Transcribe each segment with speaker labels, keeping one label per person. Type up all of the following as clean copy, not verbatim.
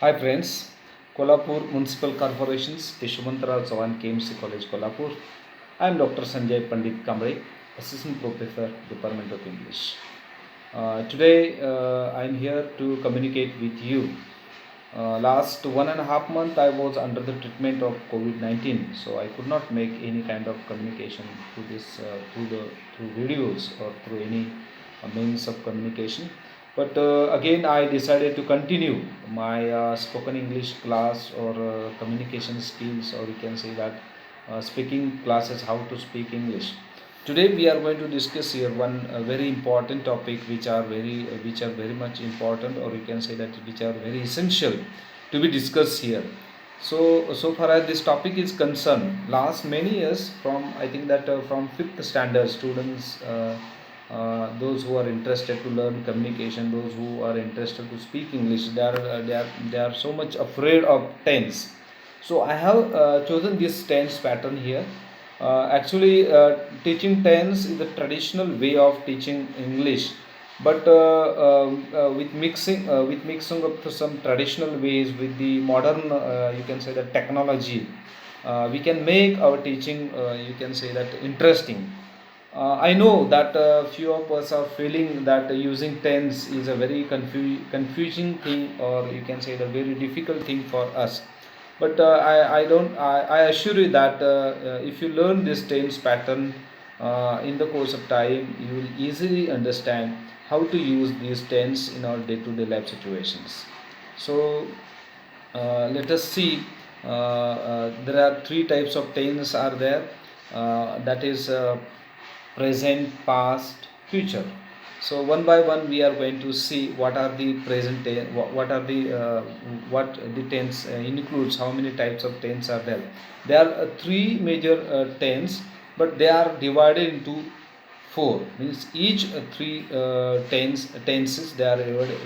Speaker 1: Hi friends, Kolhapur Municipal Corporation's Yashwantrao Chavan KMC College Kolhapur. I am Dr. Sanjay Pandit Kamre, Assistant Professor, Department of English. Today I am here to communicate with you. Last 1.5 months I was under the treatment of COVID-19, so I could not make any kind of communication through through videos or through any means of communication. But again, I decided to continue my spoken English class or communication skills, or you can say that speaking classes, how to speak English. Today we are going to discuss here one very important topic, which are very much important, or you can say that which are very essential to be discussed here. So far as this topic is concerned, last many years, from I think that from fifth standard students. Those who are interested to learn communication, those who are interested to speak English, they are so much afraid of tense. So I have chosen this tense pattern here. Teaching tense is the traditional way of teaching English, but with mixing up to some traditional ways with the modern, you can say, the technology, we can make our teaching, you can say, that interesting. I know that few of us are feeling that using tense is a very confusing thing, or you can say the very difficult thing for us. But I don't. I assure you that if you learn this tense pattern in the course of time, you will easily understand how to use these tense in our day-to-day life situations. So let us see. There are three types of tense are there. That is present, past, future. So one by one we are going to see what are the present tense, what are the what the tense includes, how many types of tense are there. There are three major tense, but they are divided into four. Means each three tenses, they are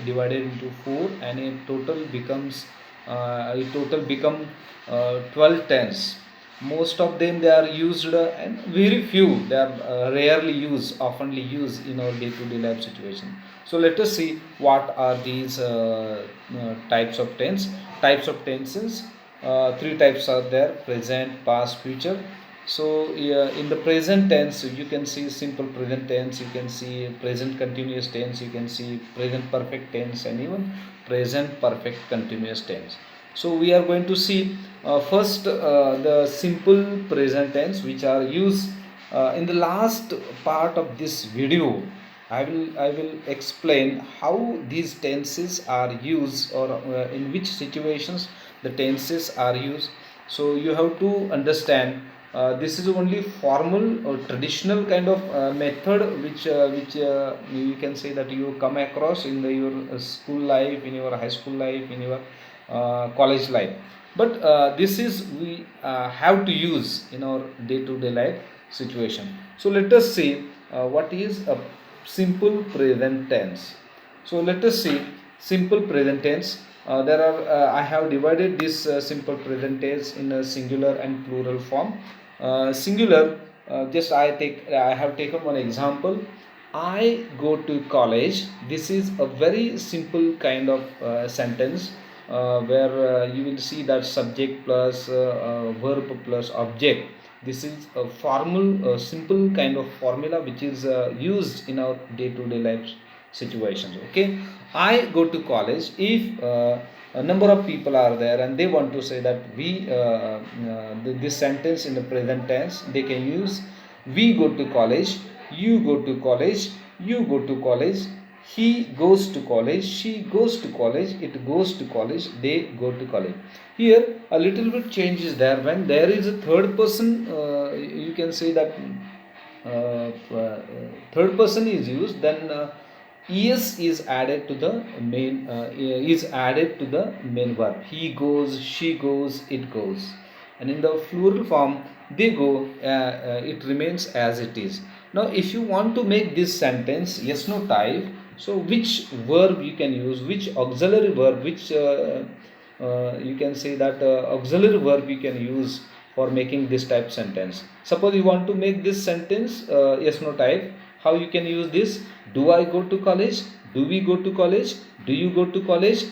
Speaker 1: divided into four, and a total become 12 tense. Most of them they are used, and very few they are rarely used, oftenly used in our day-to-day life situation. So let us see what are these types of tenses. Three types are there: present, past, future. So in the present tense, you can see simple present tense, you can see present continuous tense, you can see present perfect tense, and even present perfect continuous tense. So we are going to see first the simple present tense, which are used in the last part of this video. I will explain how these tenses are used, or in which situations the tenses are used. So you have to understand this is only formal or traditional kind of method, which you can say that you come across in your school life, in your high school life, in your college life. But this is we have to use in our day-to-day life situation. So let us see what is a simple present tense. So let us see simple present tense. There are I have divided this simple present tense in a singular and plural form. Singular, just I have taken one example. I go to college. This is a very simple kind of sentence, where you will see that subject plus verb plus object. This is a formal, simple kind of formula which is used in our day-to-day life situations. Okay, I go to college. If a number of people are there and they want to say that this sentence in the present tense, they can use we go to college, you go to college, you go to college, he goes to college, she goes to college, it goes to college, they go to college. Here a little bit change is there. When there is a third person, you can say that third person is used, then es is added to the main verb. He goes, she goes, it goes. And in the plural form, they go, it remains as it is. Now if you want to make this sentence yes no type, so which verb you can use, which auxiliary verb, which you can say that auxiliary verb you can use for making this type sentence. Suppose you want to make this sentence yes no type, how you can use this? Do I go to college? Do we go to college? Do you go to college?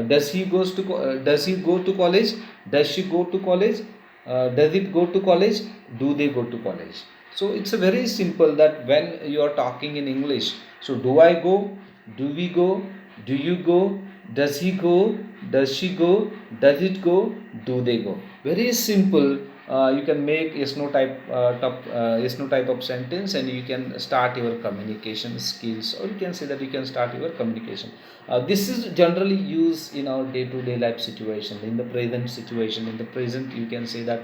Speaker 1: does he go to college, does she go to college, does it go to college, do they go to college. So it's a very simple that when you are talking in English, so do I go, do we go, do you go, does he go, does she go, does it go, do they go. Very simple. You can make yes no type of sentence, and you can start your communication skills, or you can say that you can start your communication. This is generally used in our day to day life situation, in the present situation, in the present you can say that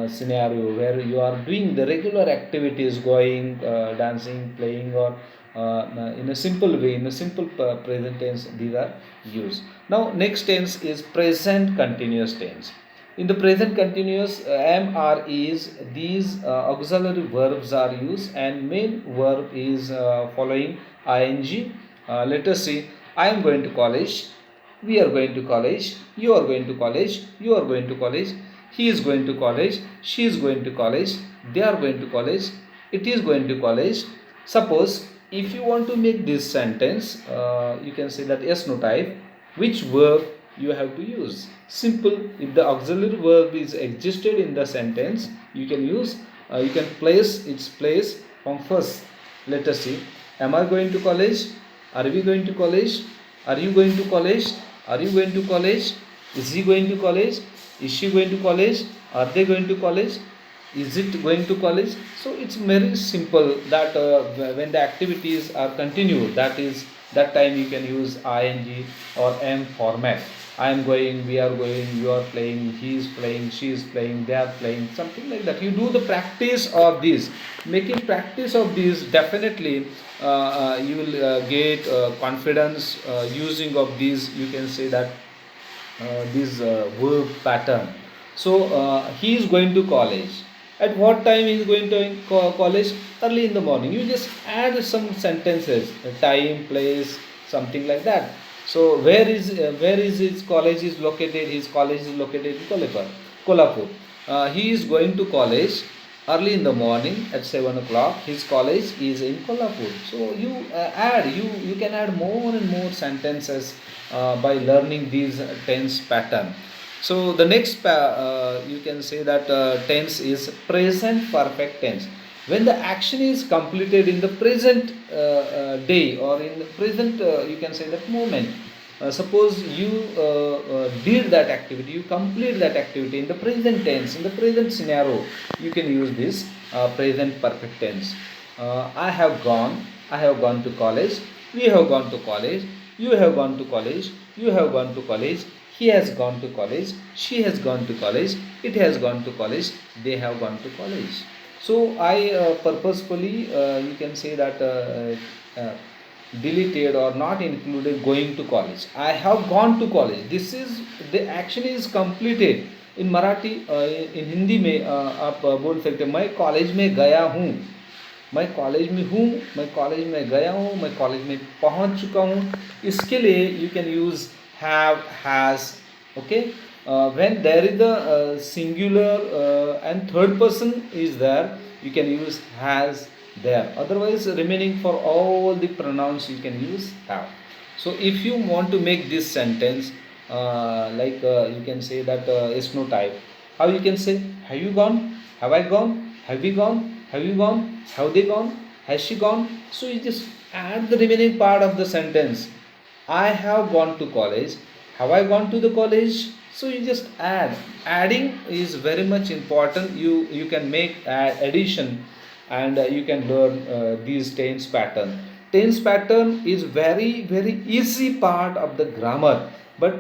Speaker 1: scenario where you are doing the regular activities, going dancing, playing, or in a simple way, in a simple present tense these are used. Now next tense is present continuous tense. In the present continuous, am, are, is, these auxiliary verbs are used, and main verb is following ing. Let us see. I am going to college, we are going to college, you are going to college, you are going to college, he is going to college, she is going to college, they are going to college, it is going to college. Suppose if you want to make this sentence, you can say that yes no type, which verb you have to use. Simple. If the auxiliary verb is existed in the sentence, you can use, you can place its place from first. Let us see. Am I going to college? Are we going to college? Are you going to college? Are you going to college? Is he going to college? Is she going to college? Are they going to college? Is it going to college? So it's very simple that when the activities are continued, that is that time you can use ing or am format. I am going, we are going, you are playing, he is playing, she is playing, they are playing, something like that. You do the practice of this. Making practice of this, definitely you will get confidence using of these, you can say that this verb pattern. So he is going to college. At what time he is going to college? Early in the morning. You just add some sentences, time, place, something like that. So where is his college is located? His college is located in Kolhapur. Kolhapur. He is going to college early in the morning at 7 o'clock. His college is in Kolhapur. So you can add more and more sentences by learning these tense pattern. So the next you can say that tense is present perfect tense. When the action is completed in the present day, or in the present you can say that moment. Suppose you did that activity, you complete that activity in the present tense, in the present scenario, you can use this present perfect tense. I have gone to college, we have gone to college, you have gone to college, you have gone to college, he has gone to college, she has gone to college, it has gone to college, they have gone to college. So I purposefully you can say that deleted or not included going to college. I have gone to college. This is the action is completed. In Marathi in Hindi में आप बोल सकते मैं college में गया हूँ, मैं college में हूँ, मैं कॉलेज में गया हूँ, मैं कॉलेज में पहुँच चुका हूँ. इसके लिए you can use have, has. Okay. When there is a singular and third person is there, you can use has there. Otherwise, remaining for all the pronouns you can use have. So if you want to make this sentence you can say that is no type. How you can say, have you gone? Have I gone? Have we gone? Have you gone? Have they gone? Has she gone? So you just add the remaining part of the sentence. I have gone to college. Have I gone to the college? So you just add. Adding is very much important. You can make addition, and you can learn these tense pattern. Tense pattern is very easy part of the grammar, but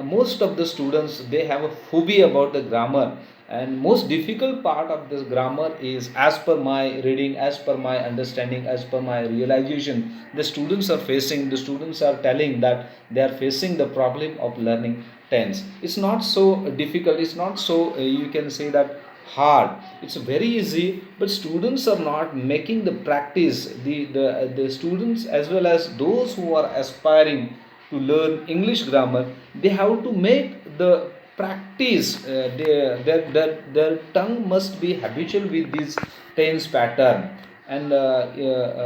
Speaker 1: most of the students, they have a phobia about the grammar, and most difficult part of this grammar is, as per my reading, as per my understanding, as per my realization, the students are telling that they are facing the problem of learning tense. It's not so difficult, it's not so you can say that hard, it's very easy, but students are not making the practice. The students, as well as those who are aspiring to learn English grammar, they have to make the practice. Their tongue must be habitual with this tense pattern, and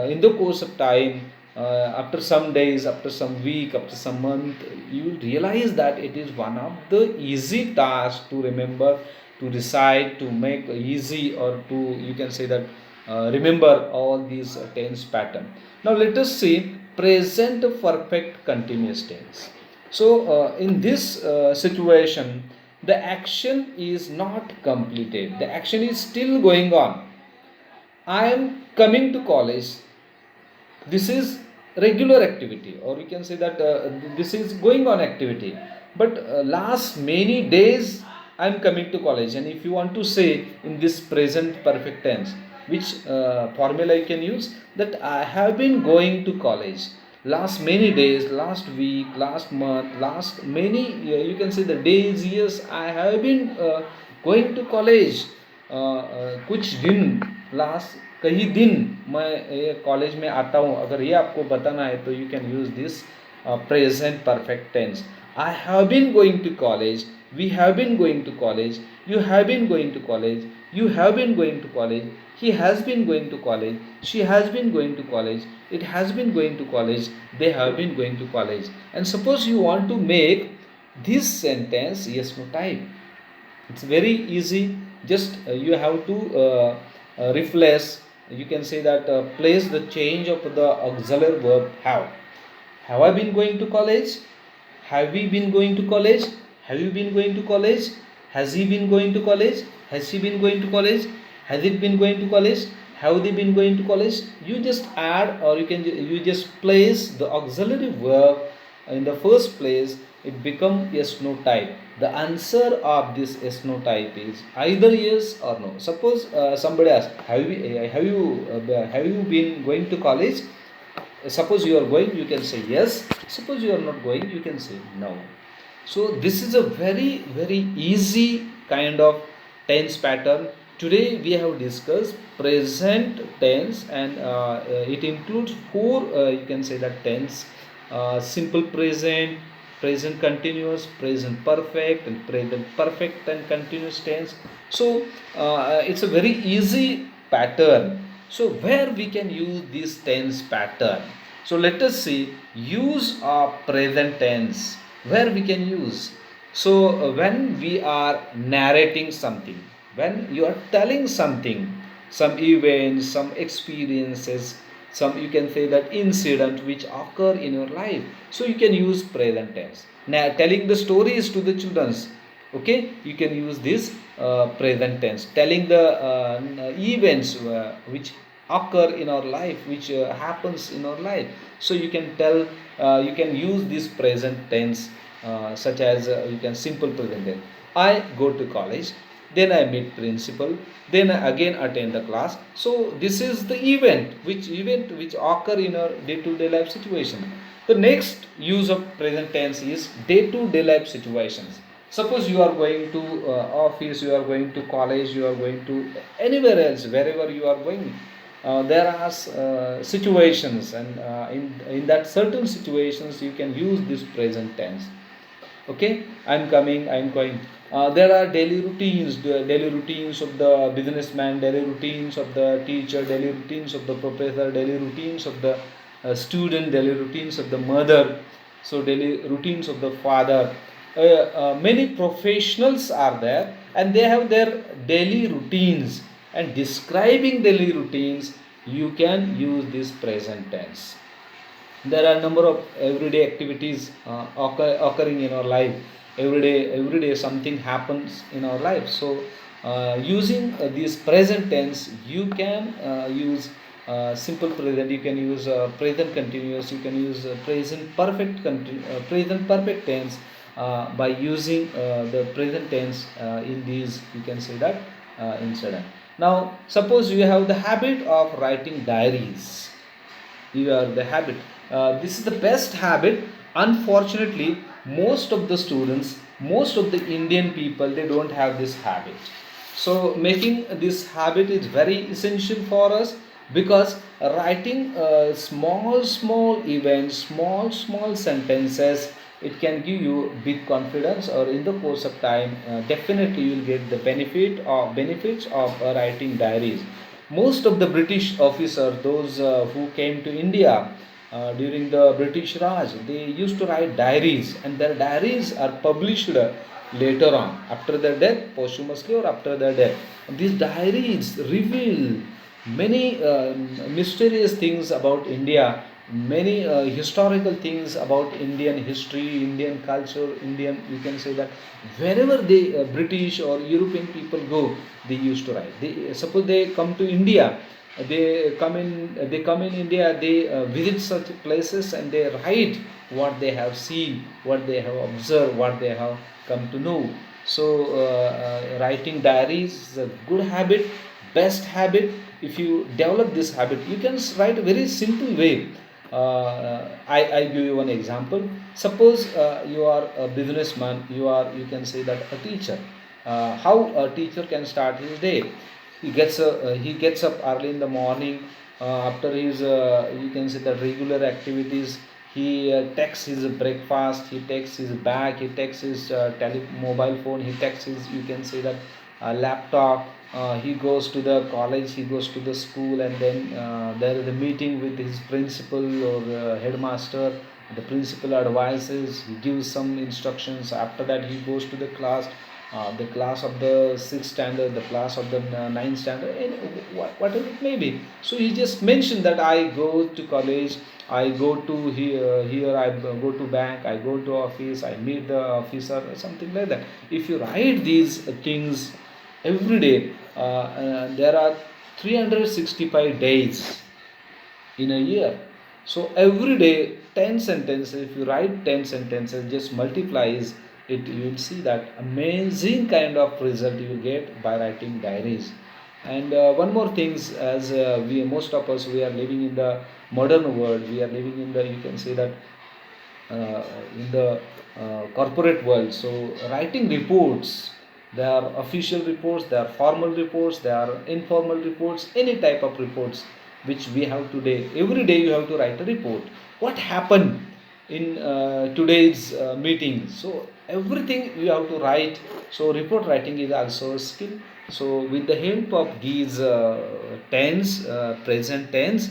Speaker 1: in the course of time, after some days, after some week, after some month, you will realize that it is one of the easy tasks to remember, to recite, to make easy, or to, you can say that, remember all these tense pattern. Now let us see present perfect continuous tense. So in this situation, the action is not completed, the action is still going on. I am coming to college. This is regular activity, or you can say that this is going on activity, but last many days I am coming to college. And if you want to say in this present perfect tense, which formula you can use, that I have been going to college last many days, last week, last month, last many, you can say the days, years, I have been going to college. कुछ दिन, last कई दिन मैं ये college में आता हूँ, अगर ये आपको बताना है तो you can use this present perfect tense. I have been going to college, we have been going to college, you have been going to college, you have been going to college, he has been going to college, she has been going to college, it has been going to college, they have been going to college. And suppose you want to make this sentence yes no type, it's very easy. Just you have to replace, you can say that, place the change of the auxiliary verb have. Have I been going to college? Have we been going to college? Have you been going to college? Has he been going to college? Has she been going to college? Has it been going to college? Have they been going to college? You just add, or you just place the auxiliary verb in the first place. It become yes no type. The answer of this yes no type is either yes or no. Suppose somebody asks, have you been going to college? Suppose you are going, you can say yes. Suppose you are not going, you can say no. So this is a very very easy kind of tense pattern. Today we have discussed present tense, and it includes four, you can say that, tense: simple present, present continuous, present perfect, and present perfect and continuous tense. So it's a very easy pattern. So where we can use this tense pattern? So let us see use of present tense, where we can use. So when we are narrating something, when you are telling something, some events, some experiences, some, you can say that, incident which occur in your life, so you can use present tense. Now telling the stories to the childrens, okay, you can use this present tense. Telling the events which occur in our life, which happens in our life, so you can tell, you can use this present tense, such as, you can simple present tense. I go to college, then I meet principal, then I again attend the class. So this is the event which occur in our day to day life situation. The next use of present tense is day to day life situations. Suppose you are going to office, you are going to college, you are going to anywhere else, wherever you are going, there are situations, and in that certain situations you can use this present tense. Okay, I'm coming, I'm going. There are daily routines, the daily routines of the businessman, daily routines of the teacher, daily routines of the professor, daily routines of the student, daily routines of the mother, so daily routines of the father. Many professionals are there, and they have their daily routines, and describing daily routines you can use this present tense. There are a number of everyday activities occurring in our life. Every day something happens in our life. So using this present tense, you can use simple present, you can use present continuous, you can use present perfect tense by using the present tense in these, you can say that, incident. Now suppose you have the habit of writing diaries. You are the habit, this is the best habit. Unfortunately, most of the students, most of the Indian people, they don't have this habit. So making this habit is very essential for us, because writing small events, small sentences, it can give you big confidence, or in the course of time, definitely you will get the benefits of writing diaries. Most of the British officers, those who came to India, during the British Raj, they used to write diaries, and their diaries are published later on, after their death, posthumously or after their death. And these diaries reveal many mysterious things about India, many historical things about Indian history, Indian culture, Indian, you can say that wherever the British or European people go, they used to write. They suppose they come to India, they come in India, they visit such places and they write what they have seen, what they have observed, what they have come to know. So writing diaries is a good habit, best habit. If you develop this habit, you can write a very simple way. I give you one example. Suppose you are a businessman, you can say that a teacher. How a teacher can start his day? He gets up early in the morning. After his you can say the regular activities, he takes his breakfast, he takes his bag, he takes his mobile phone, he takes his, you can say that laptop. He goes to the college, he goes to the school, and then there is a meeting with his principal or headmaster. The principal advises, he gives some instructions. After that, he goes to the class of the sixth standard, the class of the ninth standard, and whatever it may be. So he just mentioned that I go to college, I go to here I go to bank, I go to office, I meet the officer, or something like that. If you write these things every day, there are 365 days in a year. So every day 10 sentences, if you write 10 sentences, just multiplies it, you will see that amazing kind of result you will get by writing diaries. And one more things, as we most of us, we are living in the modern world, we are living in the, you can say that uh, in the corporate world. So writing reports, there are official reports, there are formal reports, there are informal reports, any type of reports which we have today. Every day you have to write a report. What happened in today's meeting? So everything you have to write. So report writing is also a skill. So with the help of these tense, present tense,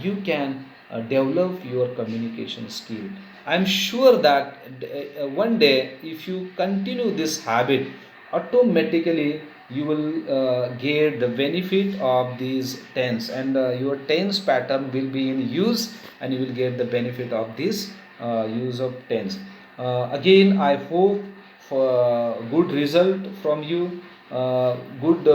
Speaker 1: you can develop your communication skill. I'm sure that one day, if you continue this habit, automatically you will get the benefit of these tense, and your tense pattern will be in use, and you will get the benefit of this use of tense. Again, I hope for good result from you, good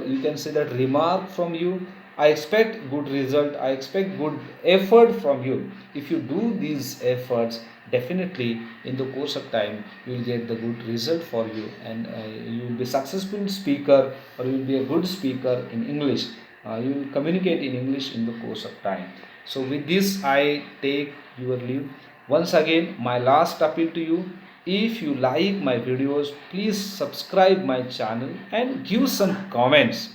Speaker 1: you can say that remark from you. I expect good result, I expect good effort from you. If you do these efforts, definitely in the course of time you will get the good result for you, and you will be successful speaker, or you will be a good speaker in English. You will communicate in English in the course of time. So with this, I take your leave. Once again, my last appeal to you: if you like my videos, please subscribe my channel and give some comments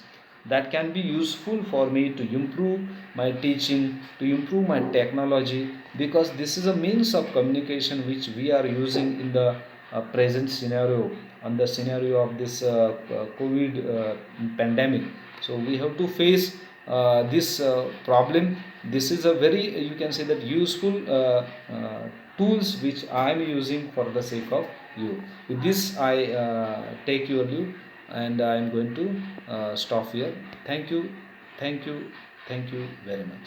Speaker 1: that can be useful for me to improve my teaching, to improve my technology, because this is a means of communication which we are using in the present scenario, on the scenario of this COVID pandemic. So we have to face this problem. This is a very, you can say that, useful tools which I am using for the sake of you. With this, I take your leave, and I am going to stop here. Thank you, thank you, thank you very much.